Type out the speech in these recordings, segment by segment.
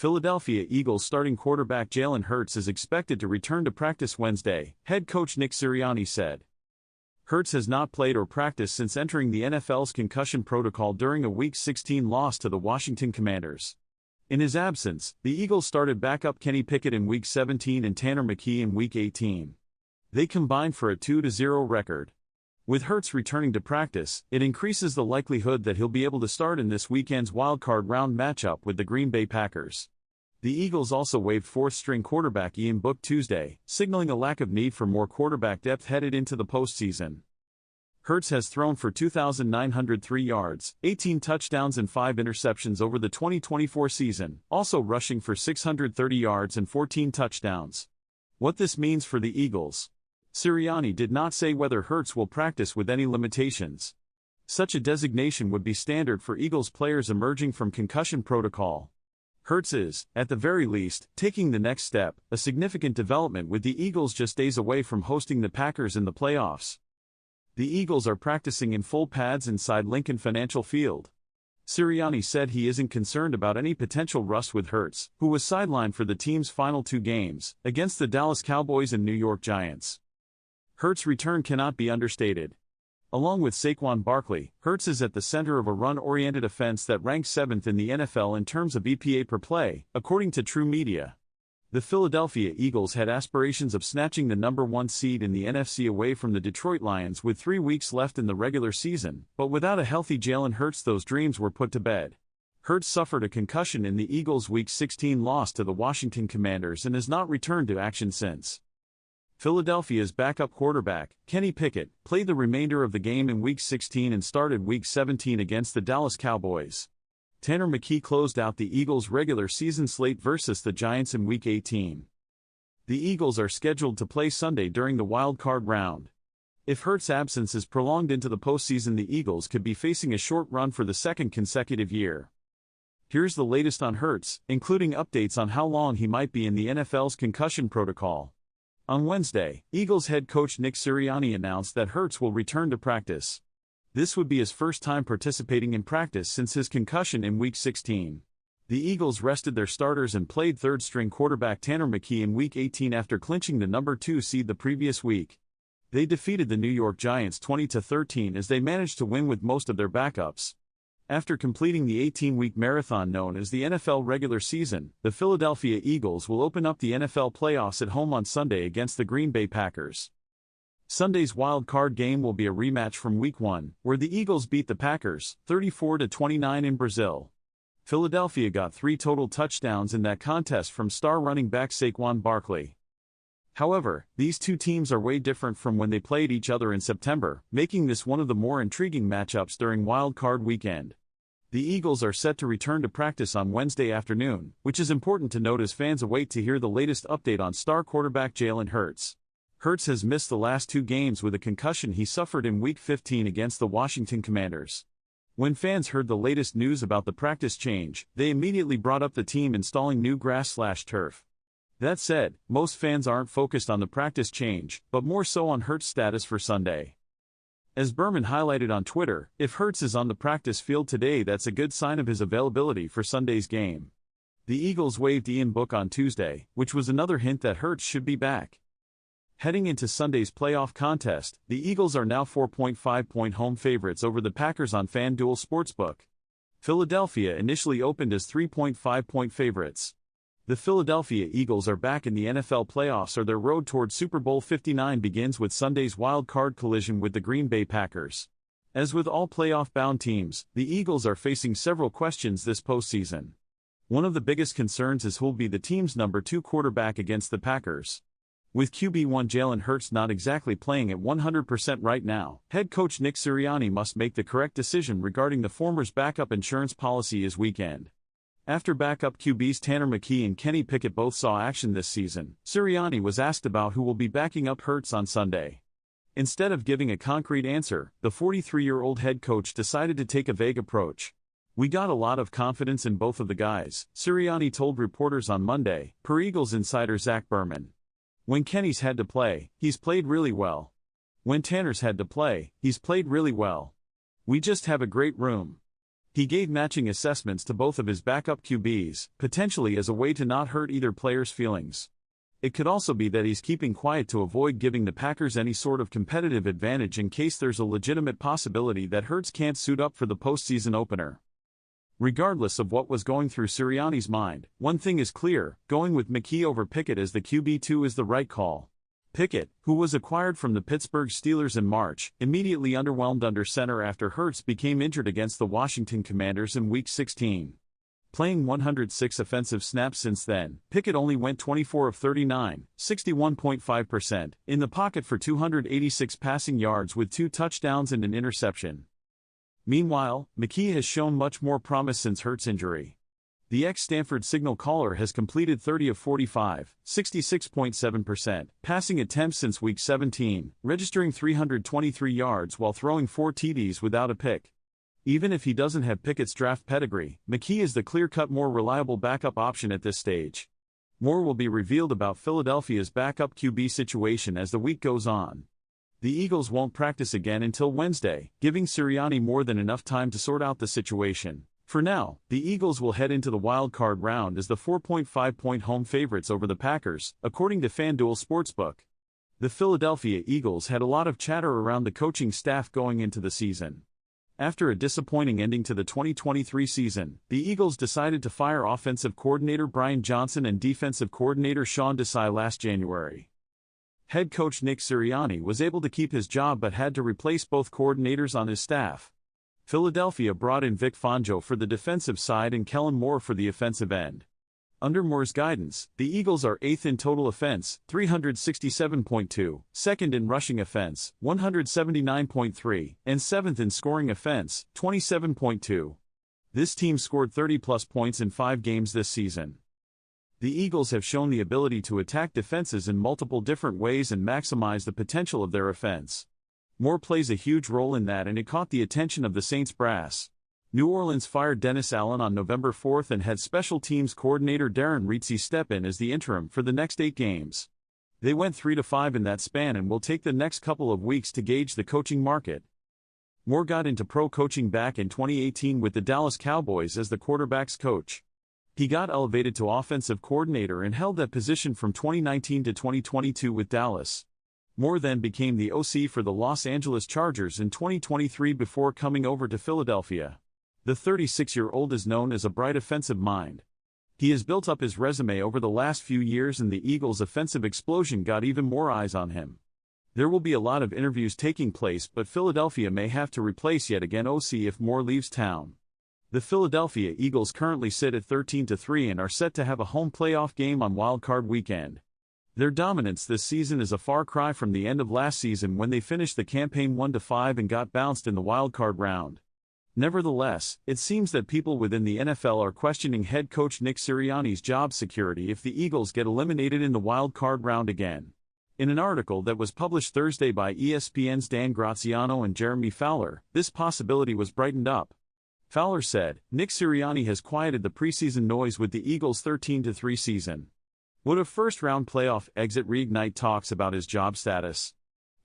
Philadelphia Eagles starting quarterback Jalen Hurts is expected to return to practice Wednesday, head coach Nick Sirianni said. Hurts has not played or practiced since entering the NFL's concussion protocol during a Week 16 loss to the Washington Commanders. In his absence, the Eagles started backup Kenny Pickett in Week 17 and Tanner McKee in Week 18. They combined for a 2-0 record. With Hurts returning to practice, it increases the likelihood that he'll be able to start in this weekend's wildcard round matchup with the Green Bay Packers. The Eagles also waived fourth-string quarterback Ian Book Tuesday, signaling a lack of need for more quarterback depth headed into the postseason. Hurts has thrown for 2,903 yards, 18 touchdowns and 5 interceptions over the 2024 season, also rushing for 630 yards and 14 touchdowns. What this means for the Eagles? Sirianni did not say whether Hurts will practice with any limitations. Such a designation would be standard for Eagles players emerging from concussion protocol. Hurts is, at the very least, taking the next step, a significant development with the Eagles just days away from hosting the Packers in the playoffs. The Eagles are practicing in full pads inside Lincoln Financial Field. Sirianni said he isn't concerned about any potential rust with Hurts, who was sidelined for the team's final 2 games, against the Dallas Cowboys and New York Giants. Hurts' return cannot be understated. Along with Saquon Barkley, Hurts is at the center of a run-oriented offense that ranks 7th in the NFL in terms of EPA per play, according to True Media. The Philadelphia Eagles had aspirations of snatching the number 1 seed in the NFC away from the Detroit Lions with 3 weeks left in the regular season, but without a healthy Jalen Hurts those dreams were put to bed. Hurts suffered a concussion in the Eagles' Week 16 loss to the Washington Commanders and has not returned to action since. Philadelphia's backup quarterback, Kenny Pickett, played the remainder of the game in Week 16 and started Week 17 against the Dallas Cowboys. Tanner McKee closed out the Eagles' regular season slate versus the Giants in Week 18. The Eagles are scheduled to play Sunday during the wild card round. If Hurts' absence is prolonged into the postseason, the Eagles could be facing a short run for the second consecutive year. Here's the latest on Hurts, including updates on how long he might be in the NFL's concussion protocol. On Wednesday, Eagles head coach Nick Sirianni announced that Hurts will return to practice. This would be his first time participating in practice since his concussion in Week 16. The Eagles rested their starters and played third-string quarterback Tanner McKee in Week 18 after clinching the number 2 seed the previous week. They defeated the New York Giants 20-13 as they managed to win with most of their backups. After completing the 18-week marathon known as the NFL regular season, the Philadelphia Eagles will open up the NFL playoffs at home on Sunday against the Green Bay Packers. Sunday's wild card game will be a rematch from Week 1, where the Eagles beat the Packers 34-29 in Brazil. Philadelphia got 3 total touchdowns in that contest from star running back Saquon Barkley. However, these two teams are way different from when they played each other in September, making this one of the more intriguing matchups during Wild Card weekend. The Eagles are set to return to practice on Wednesday afternoon, which is important to note as fans await to hear the latest update on star quarterback Jalen Hurts. Hurts has missed the last 2 games with a concussion he suffered in Week 15 against the Washington Commanders. When fans heard the latest news about the practice change, they immediately brought up the team installing new grass/turf. That said, most fans aren't focused on the practice change, but more so on Hurts' status for Sunday. As Berman highlighted on Twitter, if Hurts is on the practice field today, that's a good sign of his availability for Sunday's game. The Eagles waived Ian Book on Tuesday, which was another hint that Hurts should be back. Heading into Sunday's playoff contest, the Eagles are now 4.5-point home favorites over the Packers on FanDuel Sportsbook. Philadelphia initially opened as 3.5-point favorites. The Philadelphia Eagles are back in the NFL playoffs, or their road toward Super Bowl 59 begins with Sunday's wild card collision with the Green Bay Packers. As with all playoff-bound teams, the Eagles are facing several questions this postseason. One of the biggest concerns is who'll be the team's number 2 quarterback against the Packers. With QB1 Jalen Hurts not exactly playing at 100% right now, head coach Nick Sirianni must make the correct decision regarding the former's backup insurance policy this weekend. After backup QBs Tanner McKee and Kenny Pickett both saw action this season, Sirianni was asked about who will be backing up Hurts on Sunday. Instead of giving a concrete answer, the 43-year-old head coach decided to take a vague approach. "We got a lot of confidence in both of the guys," Sirianni told reporters on Monday, per Eagles insider Zach Berman. "When Kenny's had to play, he's played really well. When Tanner's had to play, he's played really well. We just have a great room. He gave matching assessments to both of his backup QBs, potentially as a way to not hurt either player's feelings. It could also be that he's keeping quiet to avoid giving the Packers any sort of competitive advantage in case there's a legitimate possibility that Hurts can't suit up for the postseason opener. Regardless of what was going through Sirianni's mind, one thing is clear: going with McKee over Pickett as the QB2 is the right call. Pickett, who was acquired from the Pittsburgh Steelers in March, immediately underwhelmed under center after Hurts became injured against the Washington Commanders in Week 16. Playing 106 offensive snaps since then, Pickett only went 24 of 39, 61.5%, in the pocket for 286 passing yards with 2 touchdowns and an interception. Meanwhile, McKee has shown much more promise since Hurts' injury. The ex-Stanford signal caller has completed 30 of 45, 66.7%, passing attempts since Week 17, registering 323 yards while throwing 4 TDs without a pick. Even if he doesn't have Pickett's draft pedigree, McKee is the clear-cut more reliable backup option at this stage. More will be revealed about Philadelphia's backup QB situation as the week goes on. The Eagles won't practice again until Wednesday, giving Sirianni more than enough time to sort out the situation. For now, the Eagles will head into the wild-card round as the 4.5-point home favorites over the Packers, according to FanDuel Sportsbook. The Philadelphia Eagles had a lot of chatter around the coaching staff going into the season. After a disappointing ending to the 2023 season, the Eagles decided to fire offensive coordinator Brian Johnson and defensive coordinator Sean Desai last January. Head coach Nick Sirianni was able to keep his job but had to replace both coordinators on his staff. Philadelphia brought in Vic Fangio for the defensive side and Kellen Moore for the offensive end. Under Moore's guidance, the Eagles are 8th in total offense, 367.2, 2nd in rushing offense, 179.3, and 7th in scoring offense, 27.2. This team scored 30-plus points in 5 games this season. The Eagles have shown the ability to attack defenses in multiple different ways and maximize the potential of their offense. Moore plays a huge role in that, and it caught the attention of the Saints brass. New Orleans fired Dennis Allen on November 4 and had special teams coordinator Darren Reitze step in as the interim for the next 8 games. They went 3-5 in that span and will take the next couple of weeks to gauge the coaching market. Moore got into pro coaching back in 2018 with the Dallas Cowboys as the quarterback's coach. He got elevated to offensive coordinator and held that position from 2019 to 2022 with Dallas. Moore then became the OC for the Los Angeles Chargers in 2023 before coming over to Philadelphia. The 36-year-old is known as a bright offensive mind. He has built up his resume over the last few years, and the Eagles' offensive explosion got even more eyes on him. There will be a lot of interviews taking place, but Philadelphia may have to replace yet again OC if Moore leaves town. The Philadelphia Eagles currently sit at 13-3 and are set to have a home playoff game on Wild Card Weekend. Their dominance this season is a far cry from the end of last season when they finished the campaign 1-5 and got bounced in the Wild Card round. Nevertheless, it seems that people within the NFL are questioning head coach Nick Sirianni's job security if the Eagles get eliminated in the Wild Card round again. In an article that was published Thursday by ESPN's Dan Graziano and Jeremy Fowler, this possibility was brightened up. Fowler said, "Nick Sirianni has quieted the preseason noise with the Eagles' 13-3 season. Would a first-round playoff exit reignite talks about his job status?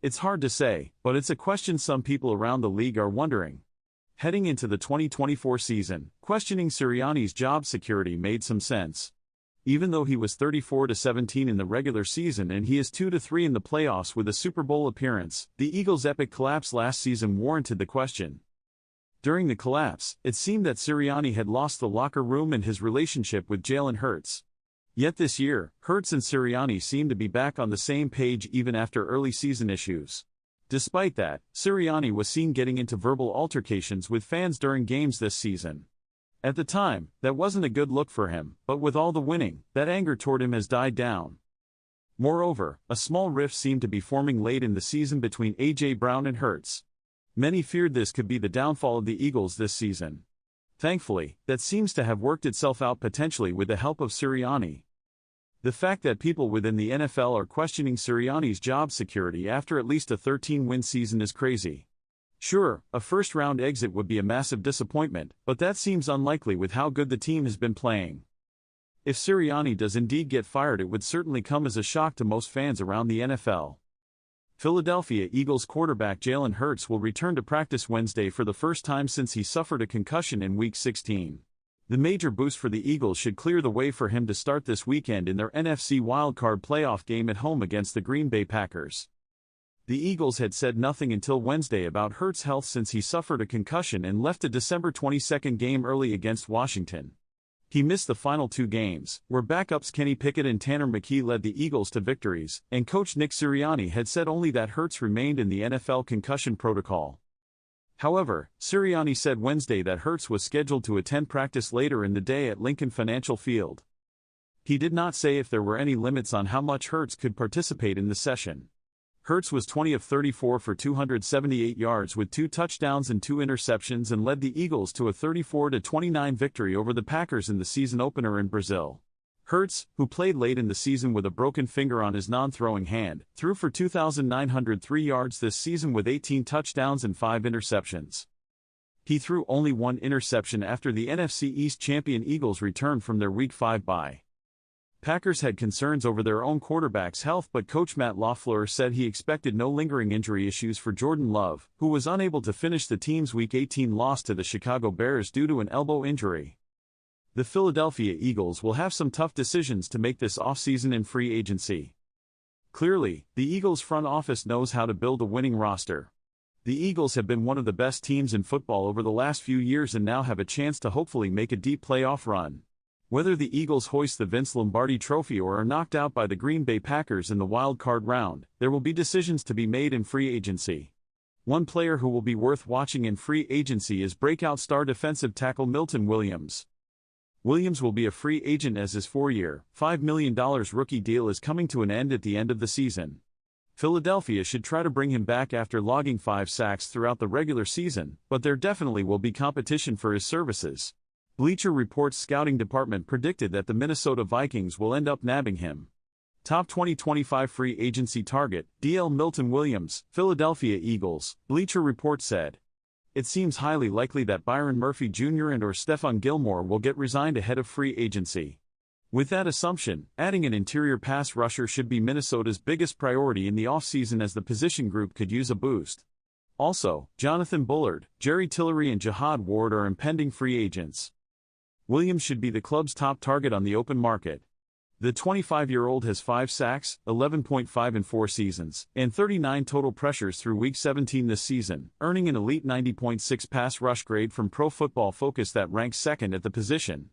It's hard to say, but it's a question some people around the league are wondering." Heading into the 2024 season, questioning Sirianni's job security made some sense. Even though he was 34-17 in the regular season and he is 2-3 in the playoffs with a Super Bowl appearance, the Eagles' epic collapse last season warranted the question. During the collapse, it seemed that Sirianni had lost the locker room and his relationship with Jalen Hurts. Yet this year, Hurts and Sirianni seem to be back on the same page even after early season issues. Despite that, Sirianni was seen getting into verbal altercations with fans during games this season. At the time, that wasn't a good look for him, but with all the winning, that anger toward him has died down. Moreover, a small rift seemed to be forming late in the season between A.J. Brown and Hurts. Many feared this could be the downfall of the Eagles this season. Thankfully, that seems to have worked itself out potentially with the help of Sirianni. The fact that people within the NFL are questioning Sirianni's job security after at least a 13-win season is crazy. Sure, a first-round exit would be a massive disappointment, but that seems unlikely with how good the team has been playing. If Sirianni does indeed get fired, it would certainly come as a shock to most fans around the NFL. Philadelphia Eagles quarterback Jalen Hurts will return to practice Wednesday for the first time since he suffered a concussion in Week 16. The major boost for the Eagles should clear the way for him to start this weekend in their NFC wildcard playoff game at home against the Green Bay Packers. The Eagles had said nothing until Wednesday about Hurts' health since he suffered a concussion and left a December 22 game early against Washington. He missed the final two games, where backups Kenny Pickett and Tanner McKee led the Eagles to victories, and coach Nick Sirianni had said only that Hurts remained in the NFL concussion protocol. However, Sirianni said Wednesday that Hurts was scheduled to attend practice later in the day at Lincoln Financial Field. He did not say if there were any limits on how much Hurts could participate in the session. Hurts was 20 of 34 for 278 yards with 2 touchdowns and 2 interceptions and led the Eagles to a 34-29 victory over the Packers in the season opener in Brazil. Hurts, who played late in the season with a broken finger on his non-throwing hand, threw for 2,903 yards this season with 18 touchdowns and 5 interceptions. He threw only 1 interception after the NFC East champion Eagles returned from their Week 5 bye. Packers had concerns over their own quarterback's health, but coach Matt LaFleur said he expected no lingering injury issues for Jordan Love, who was unable to finish the team's Week 18 loss to the Chicago Bears due to an elbow injury. The Philadelphia Eagles will have some tough decisions to make this offseason in free agency. Clearly, the Eagles front office knows how to build a winning roster. The Eagles have been one of the best teams in football over the last few years and now have a chance to hopefully make a deep playoff run. Whether the Eagles hoist the Vince Lombardi Trophy or are knocked out by the Green Bay Packers in the wild card round, there will be decisions to be made in free agency. One player who will be worth watching in free agency is breakout star defensive tackle Milton Williams. Williams will be a free agent as his 4-year, $5 million rookie deal is coming to an end at the end of the season. Philadelphia should try to bring him back after logging 5 sacks throughout the regular season, but there definitely will be competition for his services. Bleacher Report's scouting department predicted that the Minnesota Vikings will end up nabbing him. Top 2025 free agency target, DL Milton Williams, Philadelphia Eagles, Bleacher Report said. It seems highly likely that Byron Murphy Jr. and/or Stephon Gilmore will get resigned ahead of free agency. With that assumption, adding an interior pass rusher should be Minnesota's biggest priority in the offseason as the position group could use a boost. Also, Jonathan Bullard, Jerry Tillery and Jihad Ward are impending free agents. Williams should be the club's top target on the open market. The 25-year-old has 5 sacks, 11.5 in 4 seasons, and 39 total pressures through Week 17 this season, earning an elite 90.6 pass rush grade from Pro Football Focus that ranks second at the position.